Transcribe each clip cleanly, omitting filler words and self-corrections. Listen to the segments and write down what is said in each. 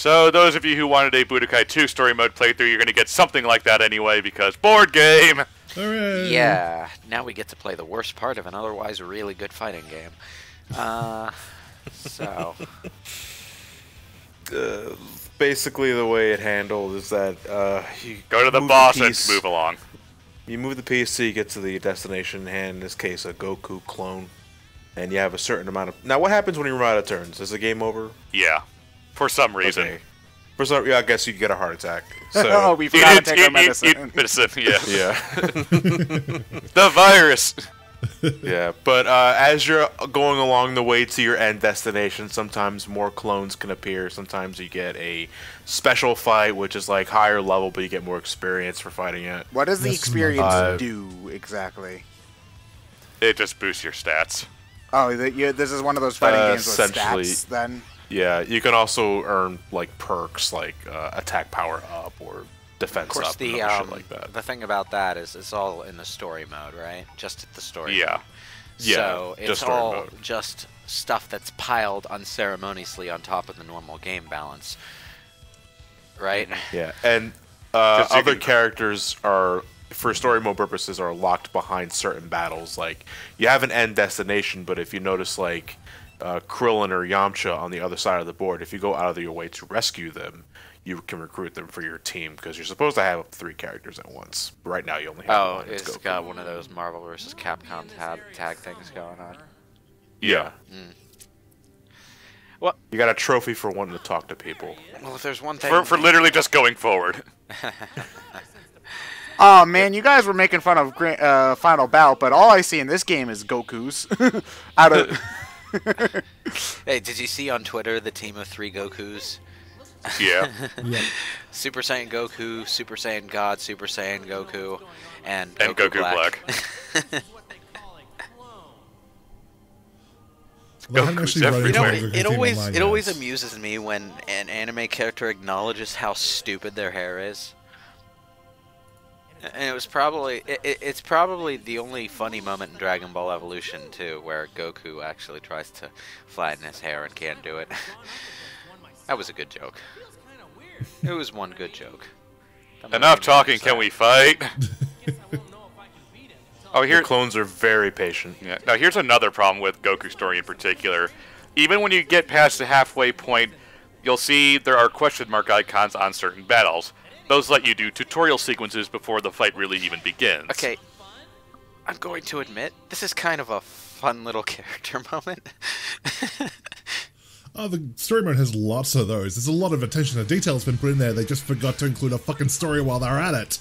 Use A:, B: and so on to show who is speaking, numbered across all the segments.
A: So those of you who wanted a Budokai 2 story mode playthrough, you're going to get something like that anyway, because board game!
B: Hooray.
C: Yeah, now we get to play the worst part of an otherwise really good fighting game. So...
D: basically the way it handled is that you
A: go to the boss and move along.
D: You move the piece so you get to the destination, and in this case a Goku clone, and you have a certain amount of... Now what happens when you run out of turns? Is the game over?
A: Yeah, for some reason.
D: Okay. For some, yeah, I guess you get a heart attack. So
E: oh, we forgot to take our medicine.
A: Eat medicine, yeah.
D: Yeah.
A: The virus!
D: Yeah, but as you're going along the way to your end destination, sometimes more clones can appear. Sometimes you get a special fight, which is like higher level, but you get more experience for fighting it.
E: What does the experience do exactly?
A: It just boosts your stats.
E: Oh, this is one of those fighting games with stats, then?
D: Yeah, you can also earn like perks, like attack power up or defense
C: of course,
D: up, and shit like that.
C: The thing about that is it's all in the story mode, right? Just the story
A: mode.
C: So it's all just stuff that's piled unceremoniously on top of the normal game balance, right?
D: Yeah, and other characters are, for story mode purposes, are locked behind certain battles. Like, you have an end destination, but if you notice, like, Crillon or Yamcha on the other side of the board, if you go out of your way to rescue them, you can recruit them for your team, because you're supposed to have 3 characters at once. Right now, you only have 1.
C: Oh, it's got one of those Marvel vs. Capcom tag things going on.
D: Yeah.
C: Well,
D: you got a trophy for wanting to talk to people.
C: Well, if there's one thing...
A: For literally just going forward.
E: Oh, man, you guys were making fun of Final Bout, but all I see in this game is Gokus. Out of...
C: Hey, did you see on Twitter the team of 3 Gokus?
A: Yeah.
C: Super Saiyan Goku, Super Saiyan God, Super Saiyan Goku, and
A: Goku Black.
B: Goku's everywhere.
C: It always amuses me when an anime character acknowledges how stupid their hair is. And it's probably the only funny moment in Dragon Ball Evolution too, where Goku actually tries to flatten his hair and can't do it. That was a good joke. It was one good joke.
A: Enough talking, can we fight? Oh, here
D: the clones are very patient.
A: Yeah. Now here's another problem with Goku's story in particular. Even when you get past the halfway point, you'll see there are question mark icons on certain battles. Those let you do tutorial sequences before the fight really even begins.
C: Okay, I'm going to admit, this is kind of a fun little character moment.
B: Oh, the story mode has lots of those. There's a lot of attention to detail's been put in there. They just forgot to include a fucking story while they're at it.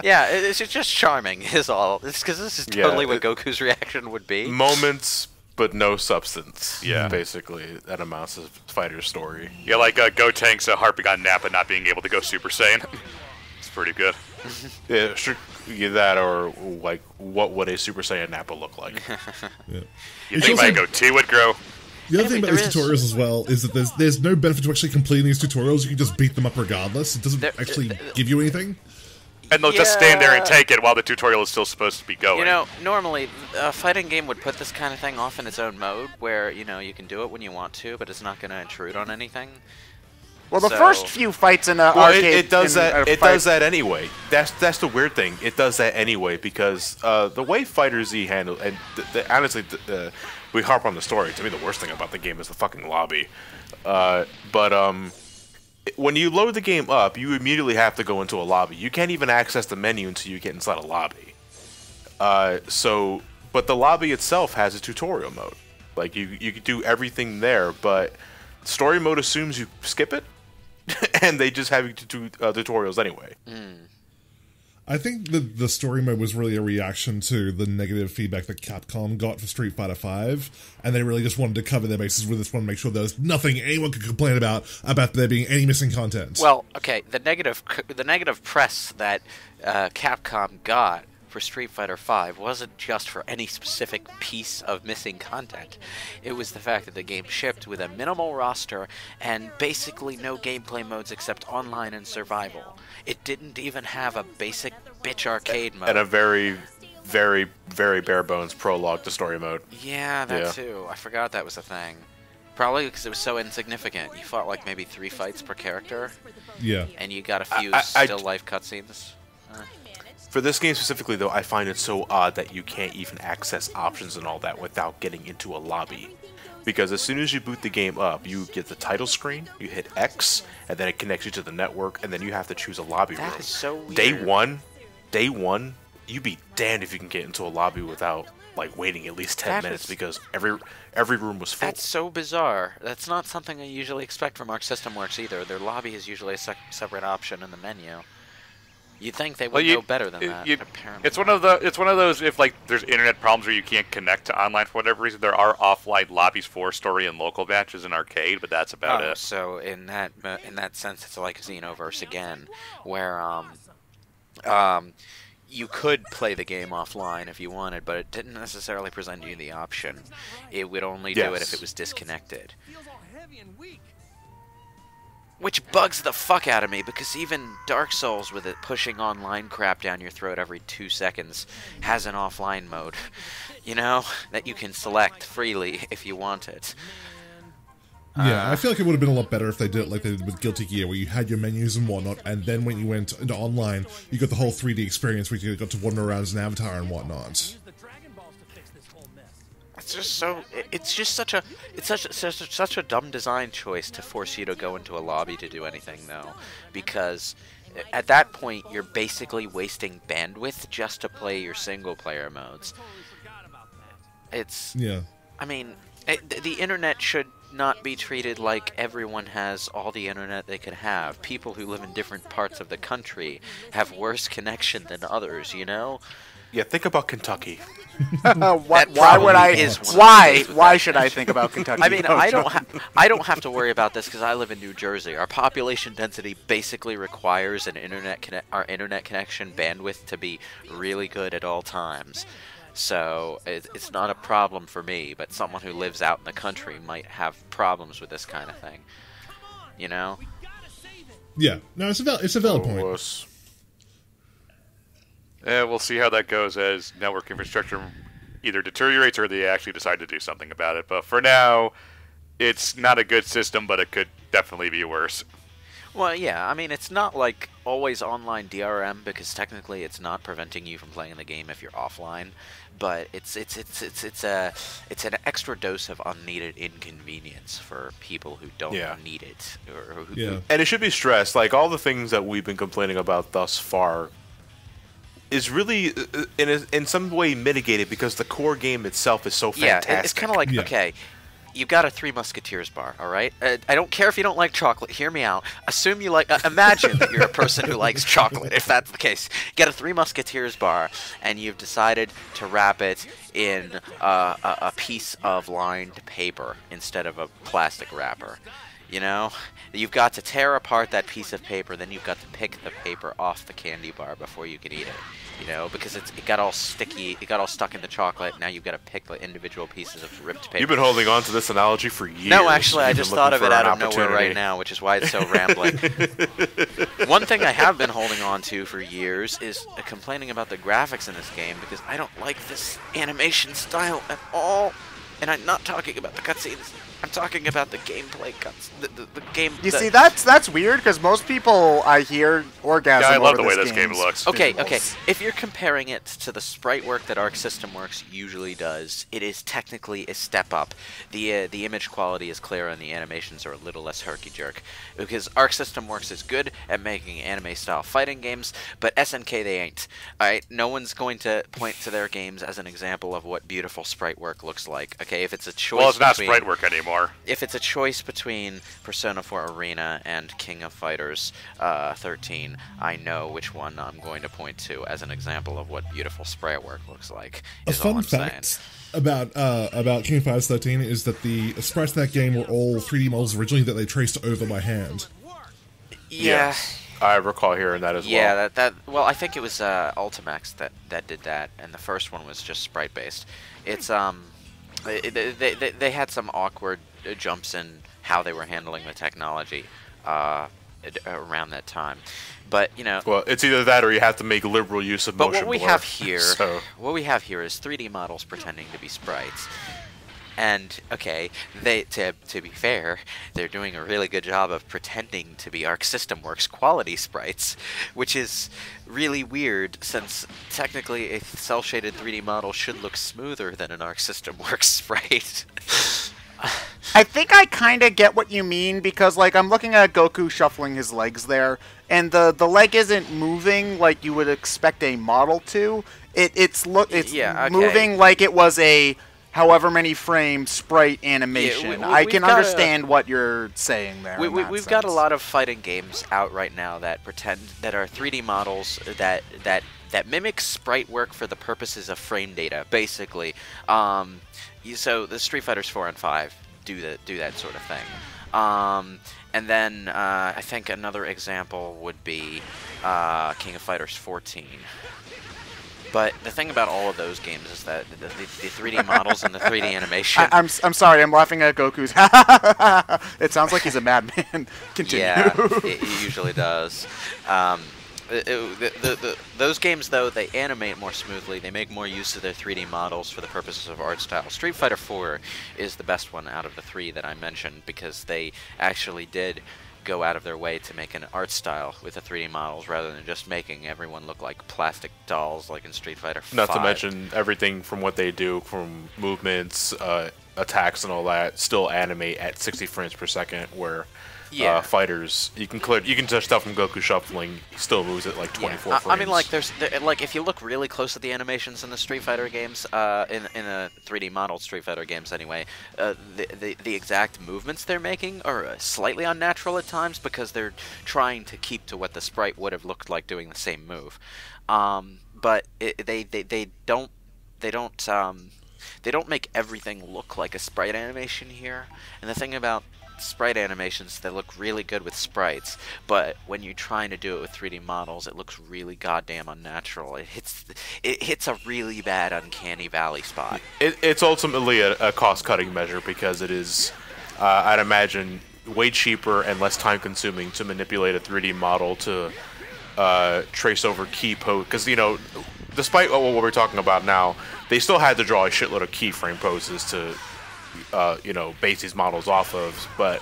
C: Yeah, it's just charming, is all. It's because this is totally what Goku's reaction would be.
D: Moments, but no substance. Yeah, basically, that amounts to fighter's story.
A: Yeah, like Gotenks harping on Nappa not being able to go Super Saiyan. It's pretty good.
D: Yeah, sure. Either that or, like, what would a Super Saiyan Nappa look like?
B: Yeah.
A: You think my goatee would grow?
B: The other thing about these tutorials as well is that there's no benefit to actually completing these tutorials. You can just beat them up regardless. It doesn't actually give you anything.
A: And they'll just stand there and take it while the tutorial is still supposed to be going.
C: You know, normally a fighting game would put this kind of thing off in its own mode, where, you know, you can do it when you want to, but it's not going to intrude on anything.
E: Well, the first few fights in the arcade...
D: It does that. It does that anyway. That's the weird thing. It does that anyway because the way FighterZ handled... And honestly, we harp on the story. To me, the worst thing about the game is the fucking lobby. When you load the game up, you immediately have to go into a lobby. You can't even access the menu until you get inside a lobby. But the lobby itself has a tutorial mode. Like, you can do everything there, but story mode assumes you skip it. And they just have you to do tutorials anyway.
B: I think the story mode was really a reaction to the negative feedback that Capcom got for Street Fighter V, and they really just wanted to cover their bases with this one, make sure there was nothing anyone could complain about there being any missing content.
C: Well, okay, the negative press that Capcom got for Street Fighter V wasn't just for any specific piece of missing content. It was the fact that the game shipped with a minimal roster and basically no gameplay modes except online and survival. It didn't even have a basic bitch arcade mode.
D: And a very, very, very bare bones prologue to story mode.
C: Yeah, that too. I forgot that was a thing. Probably because it was so insignificant. You fought like maybe 3 fights per character,
B: Yeah.
C: and you got a few still life cutscenes.
D: For this game specifically, though, I find it so odd that you can't even access options and all that without getting into a lobby. Because as soon as you boot the game up, you get the title screen, you hit X, and then it connects you to the network, and then you have to choose a lobby room.
C: That is so weird.
D: Day one, you be damned if you can get into a lobby without like waiting at least 10 minutes because every room was full.
C: That's so bizarre. That's not something I usually expect from Arc System Works either. Their lobby is usually a separate option in the menu. You'd think they would know better than that. Apparently,
A: it's one of those if like there's internet problems where you can't connect to online for whatever reason. There are offline lobbies for story and local matches in arcade, but that's about it.
C: So in that sense, it's like Xenoverse again, where you could play the game offline if you wanted, but it didn't necessarily present you the option. It would only do it if it was disconnected. Which bugs the fuck out of me, because even Dark Souls, with it pushing online crap down your throat every 2 seconds, has an offline mode, you know, that you can select freely if you want it.
B: Yeah, I feel like it would have been a lot better if they did it like they did with Guilty Gear, where you had your menus and whatnot, and then when you went into online, you got the whole 3D experience where you got to wander around as an avatar and whatnot.
C: It's just so. It's just such a dumb design choice to force you to go into a lobby to do anything, though, because at that point you're basically wasting bandwidth just to play your single-player modes. It's.
B: Yeah.
C: I mean, the internet should not be treated like everyone has all the internet they could have. People who live in different parts of the country have worse connection than others, you know?
D: Yeah, think about Kentucky.
E: Why should I think about Kentucky?
C: I mean, I don't have to worry about this because I live in New Jersey. Our population density basically requires our internet connection bandwidth to be really good at all times. So it's not a problem for me, but someone who lives out in the country might have problems with this kind of thing. You know?
B: Yeah. No, it's a valid point.
A: We'll see how that goes as network infrastructure either deteriorates or they actually decide to do something about it. But for now, it's not a good system, but it could definitely be worse.
C: Well, yeah, I mean, it's not like always online DRM because technically it's not preventing you from playing the game if you're offline, but it's an extra dose of unneeded inconvenience for people who don't need it or who.
D: And it should be stressed, like all the things that we've been complaining about thus far is really in some way mitigated because the core game itself is so fantastic.
C: Yeah, it's kind of like okay. You've got a Three Musketeers bar, all right? I don't care if you don't like chocolate. Hear me out. Assume you like. Imagine that you're a person who likes chocolate. If that's the case, get a Three Musketeers bar, and you've decided to wrap it in a piece of lined paper instead of a plastic wrapper. You know, you've got to tear apart that piece of paper, then you've got to pick the paper off the candy bar before you can eat it. You know, because it got all sticky, it got all stuck in the chocolate. Now you've got to pick the individual pieces of ripped paper.
D: You've been holding on to this analogy for years.
C: No, actually, I just thought of it out of nowhere right now, which is why it's so rambling. One thing I have been holding on to for years is complaining about the graphics in this game because I don't like this animation style at all. And I'm not talking about the cutscenes. I'm talking about the gameplay cuts. The game.
E: You see, that's weird because most people I hear orgasm.
A: Yeah, I love the
E: over
A: way this game looks.
C: Okay. If you're comparing it to the sprite work that Arc System Works usually does, it is technically a step up. The image quality is clearer and the animations are a little less herky-jerk. Because Arc System Works is good at making anime-style fighting games, but SNK they ain't. Alright, no one's going to point to their games as an example of what beautiful sprite work looks like. Okay, if it's a choice.
A: Well, it's not sprite work anymore.
C: If it's a choice between Persona 4 Arena and King of Fighters 13, I know which one I'm going to point to as an example of what beautiful sprite work looks like.
B: A fun fact about King of Fighters 13 is that the sprites of that game were all 3D models originally that they traced over by hand.
C: Yeah.
D: I recall hearing that as well.
C: Yeah, well, I think it was Ultimax that did that, and the first one was just sprite-based. It's They had some awkward jumps in how they were handling the technology around that time, but you know.
D: Well, it's either that or you have to make liberal use of motion blur.
C: But what we have here is 3D models pretending to be sprites. And okay, to be fair, they're doing a really good job of pretending to be Arc System Works quality sprites, which is really weird since technically a cel-shaded 3D model should look smoother than an Arc System Works sprite.
E: I think I kind of get what you mean, because like I'm looking at Goku shuffling his legs there, and the leg isn't moving like you would expect a model to. It's moving like it was a however many frame sprite animation. I can understand what you're saying there.
C: We've got a lot of fighting games out right now that are 3D models that mimic sprite work for the purposes of frame data, basically. So the Street Fighters 4 and 5 do that sort of thing. And then I think another example would be King of Fighters 14. But the thing about all of those games is that the 3D models and the 3D animation...
E: I'm sorry, I'm laughing at Goku's... It sounds like he's a madman. Continue.
C: Yeah, it usually does. Those games, though, they animate more smoothly. They make more use of their 3D models for the purposes of art style. Street Fighter 4 is the best one out of the three that I mentioned, because they actually did go out of their way to make an art style with the 3D models rather than just making everyone look like plastic dolls like in Street Fighter 5.
D: Not to mention everything from what they do, from movements, attacks and all that, still animate at 60 frames per second, where fighters, you can touch stuff from Goku shuffling, he still moves at like 24 frames.
C: I mean, like if you look really close at the animations in the Street Fighter games, in a 3D modeled Street Fighter games anyway, the exact movements they're making are slightly unnatural at times because they're trying to keep to what the sprite would have looked like doing the same move. But they don't make everything look like a sprite animation here. And the thing about sprite animations, they look really good with sprites, but when you're trying to do it with 3D models, it looks really goddamn unnatural. It hits a really bad uncanny valley spot.
D: It's ultimately a cost-cutting measure, because it is, I'd imagine, way cheaper and less time-consuming to manipulate a 3D model to trace over key pose, because, you know, despite what we're talking about now, they still had to draw a shitload of keyframe poses to you know, base these models off of, but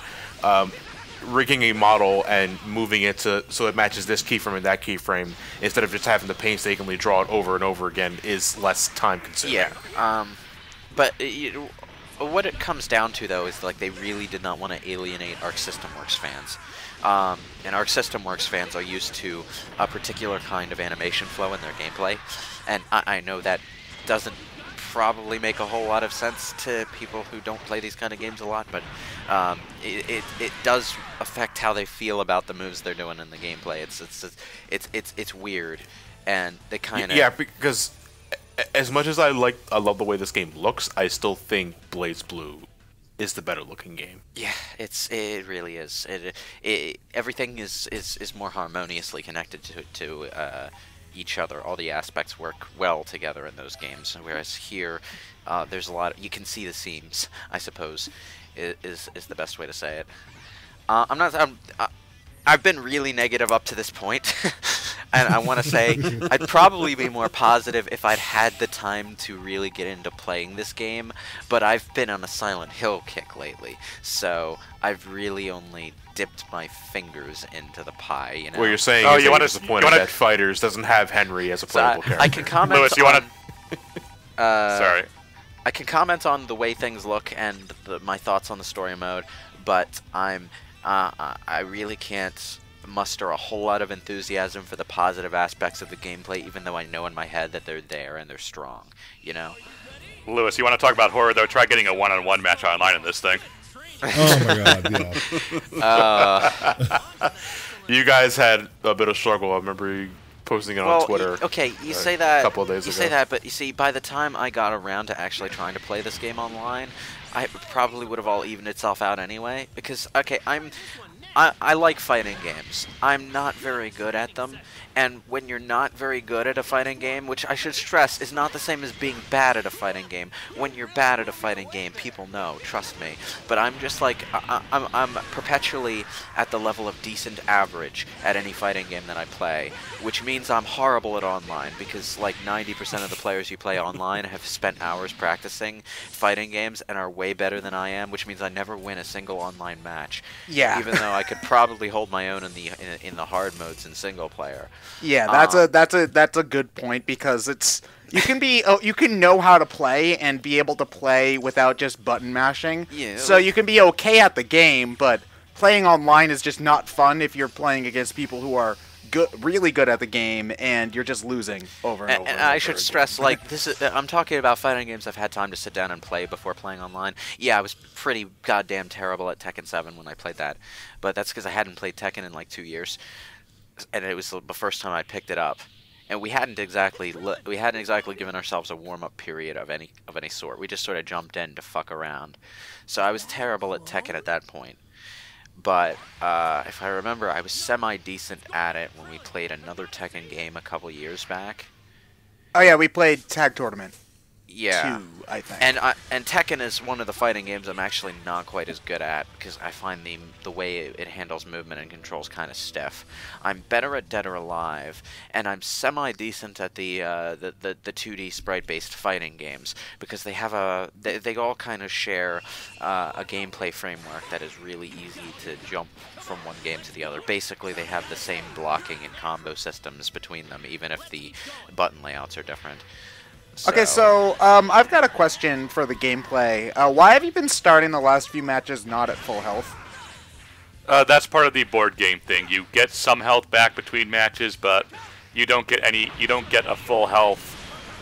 D: rigging a model and moving it so it matches this keyframe and that keyframe, instead of just having to painstakingly draw it over and over again, is less time consuming.
C: Yeah, but what it comes down to, though, is like they really did not want to alienate Arc System Works fans. And Arc System Works fans are used to a particular kind of animation flow in their gameplay, and I know that doesn't probably make a whole lot of sense to people who don't play these kind of games a lot, but it does affect how they feel about the moves they're doing in the gameplay. It's weird, and they kind of
D: because as much as I love the way this game looks, I still think Blaze Blue is the better looking game.
C: Yeah, it really is. Everything is more harmoniously connected to each other. All the aspects work well together in those games, whereas here there's a lot you can see the seams, I suppose, is the best way to say it. I've been really negative up to this point, and I want to say I'd probably be more positive if I'd had the time to really get into playing this game, but I've been on a Silent Hill kick lately, so I've really only dipped my fingers into the pie, you know?
D: What you're saying is you're disappointed that FighterZ doesn't have Henry as a playable character.
C: I can comment
A: Lewis, you want to... Sorry.
C: I can comment on the way things look and my thoughts on the story mode, but I really can't muster a whole lot of enthusiasm for the positive aspects of the gameplay, even though I know in my head that they're there and they're strong, you know?
A: Lewis, you want to talk about horror, though? Try getting a one-on-one match online in this thing.
B: Oh my god, yeah.
D: You guys had a bit of struggle. I remember you posting it on Twitter.
C: Okay, you say that.
D: A couple of days ago.
C: You say that, but you see, by the time I got around to actually trying to play this game online, I probably would have all evened itself out anyway. Because, okay, I like fighting games. I'm not very good at them, and when you're not very good at a fighting game, which I should stress is not the same as being bad at a fighting game. When you're bad at a fighting game, people know, trust me. But I'm just like, I'm perpetually at the level of decent average at any fighting game that I play, which means I'm horrible at online, because like 90% of the players you play online have spent hours practicing fighting games and are way better than I am, which means I never win a single online match.
E: Yeah.
C: Even though I could probably hold my own in the hard modes in single player.
E: Yeah, that's a good point, because it's you can know how to play and be able to play without just button mashing.
C: Yeah.
E: So you can be okay at the game, but playing online is just not fun if you're playing against people who are really good at the game, and you're just losing over and over.
C: And I should stress, like, this is I'm talking about fighting games I've had time to sit down and play before playing online. Yeah, I was pretty goddamn terrible at Tekken 7 when I played that, but that's because I hadn't played Tekken in like 2 years, and it was the first time I picked it up. And we hadn't exactly given ourselves a warm-up period of any sort. We just sort of jumped in to fuck around. So I was terrible at Tekken at that point. But if I remember, I was semi-decent at it when we played another Tekken game a couple years back.
E: Oh yeah, we played Tag Tournament.
C: Yeah.
E: 2, I think.
C: And Tekken is one of the fighting games I'm actually not quite as good at, because I find the way it handles movement and controls kind of stiff. I'm better at Dead or Alive, and I'm semi-decent at the 2D sprite-based fighting games, because they have they all kind of share a gameplay framework that is really easy to jump from one game to the other. Basically, they have the same blocking and combo systems between them, even if the button layouts are different.
E: Okay, so I've got a question for the gameplay. Why have you been starting the last few matches not at full health?
A: That's part of the board game thing. You get some health back between matches, but you don't get a full health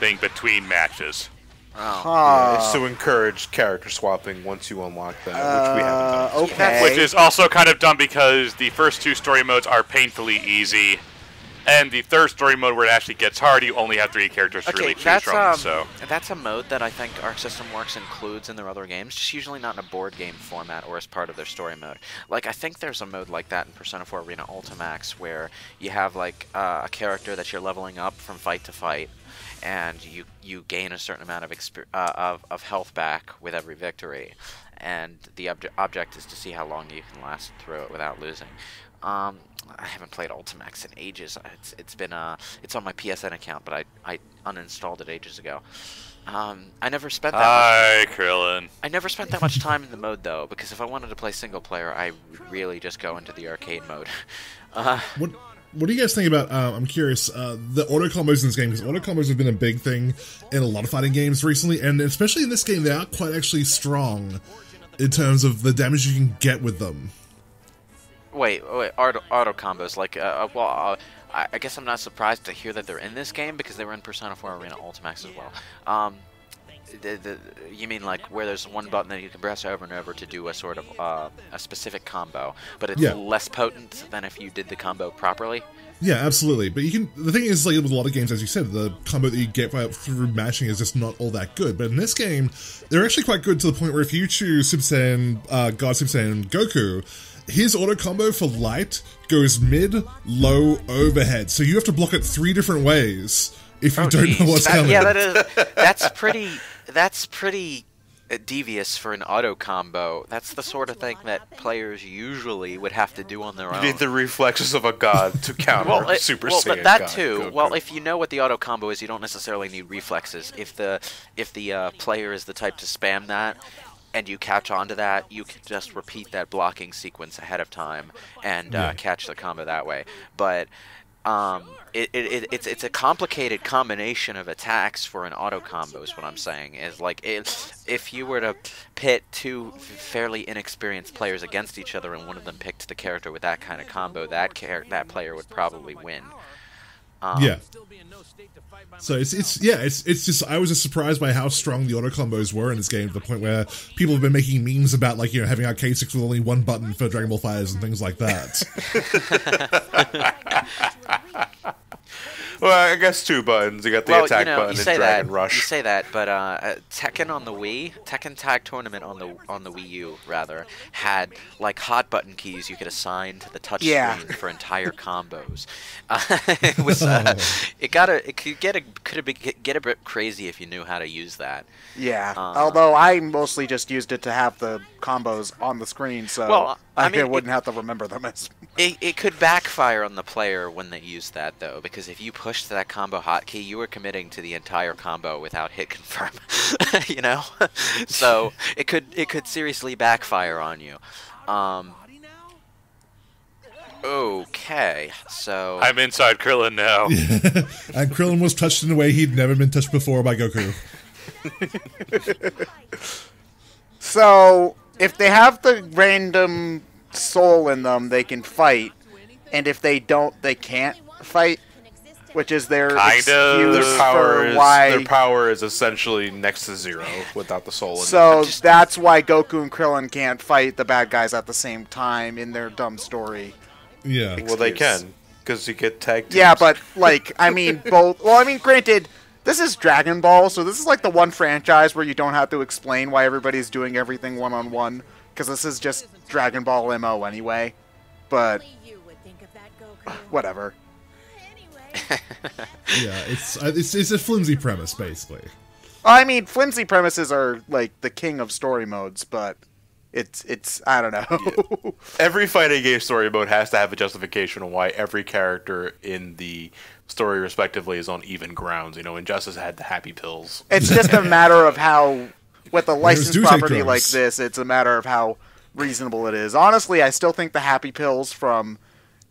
A: thing between matches.
C: Oh.
E: Huh.
D: It's to encourage character swapping once you unlock that, which we haven't done.
E: Okay.
A: Which is also kind of dumb, because the first 2 story modes are painfully easy. And the third story mode, where it actually gets hard, you only have 3 characters to really choose from. So
C: that's a mode that I think Arc System Works includes in their other games, just usually not in a board game format or as part of their story mode. Like, I think there's a mode like that in Persona 4 Arena Ultimax, where you have like a character that you're leveling up from fight to fight, and you gain a certain amount of health back with every victory, and the object is to see how long you can last through it without losing. I haven't played Ultimax in ages. It's on my PSN account, but I uninstalled it ages ago. I never spent that.
A: Hi, Crillon.
C: I never spent that much time in the mode though, because if I wanted to play single player, I would really just go into the arcade mode.
B: What do you guys think about, I'm curious, the auto combos in this game? Because auto combos have been a big thing in a lot of fighting games recently, and especially in this game, they are quite actually strong in terms of the damage you can get with them.
C: Wait, auto combos, like, I guess I'm not surprised to hear that they're in this game, because they were in Persona 4 Arena Ultimax as well. You mean like where there's one button that you can press over and over to do a sort of a specific combo, but it's less potent than if you did the combo properly?
B: Yeah, absolutely. But the thing is, like with a lot of games, as you said, the combo that you get through mashing is just not all that good. But in this game, they're actually quite good, to the point where if you choose Super Saiyan, God Super Saiyan Goku, his auto combo for light goes mid, low, overhead. So you have to block it 3 different ways if you don't know what's coming.
C: Yeah, that's pretty devious for an auto combo. That's the sort of thing that players usually would have to do on their own.
D: You need the reflexes of a god to counter Super Saiyan.
C: But that
D: god
C: too.
D: Goku.
C: Well, if you know what the auto combo is, you don't necessarily need reflexes. If the player is the type to spam that, and you catch onto that, you can just repeat that blocking sequence ahead of time and catch the combo that way. But it's a complicated combination of attacks for an auto combo is what I'm saying. Is like if you were to pit 2 fairly inexperienced players against each other and one of them picked the character with that kind of combo, that player would probably win.
B: Yeah. So it's just, I was just surprised by how strong the auto combos were in this game, to the point where people have been making memes about, like, having arcade sticks with only 1 button for Dragon Ball FighterZ and things like that.
D: Well, I guess 2 buttons. You got the attack button and Dragon Rush.
C: You say that, but Tekken on the Wii, Tekken Tag Tournament on the Wii U rather, had like hot button keys you could assign to the touch screen for entire combos. It was could get a bit crazy if you knew how to use that.
E: Yeah. Although I mostly just used it to have the combos on the screen, so I wouldn't have to remember them as.
C: It could backfire on the player when they used that, though, because if you pushed that combo hotkey, you were committing to the entire combo without hit confirm, you know? So it could seriously backfire on you. Okay, so...
A: I'm inside Crillon now.
B: And Crillon was touched in a way he'd never been touched before by Goku.
E: So, if they have the random soul in them, they can fight, and if they don't, they can't fight, which is their excuse for why...
D: Their power is essentially next to 0 without the soul in them.
E: So that's why Goku and Krillin can't fight the bad guys at the same time in their dumb story.
B: Yeah.
E: Excuse.
D: Well, they can, because you get tag teams.
E: Yeah, but, like, I mean, both... Well, I mean, granted, this is Dragon Ball, so this is, like, the one franchise where you don't have to explain why everybody's doing everything one-on-one, because this is just Dragon Ball MO anyway. But... whatever.
B: Yeah, it's a flimsy premise, basically.
E: I mean, flimsy premises are, like, the king of story modes, but... It's I don't know.
D: Yeah. Every fighting game story mode has to have a justification on why every character in the story, respectively, is on even grounds. You know, Injustice had the happy pills.
E: It's just a matter of how, with a licensed property like this, it's a matter of how reasonable it is. Honestly, I still think the happy pills from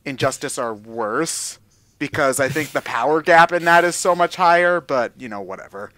E: Injustice are worse, because I think the power gap in that is so much higher, but, you know, whatever.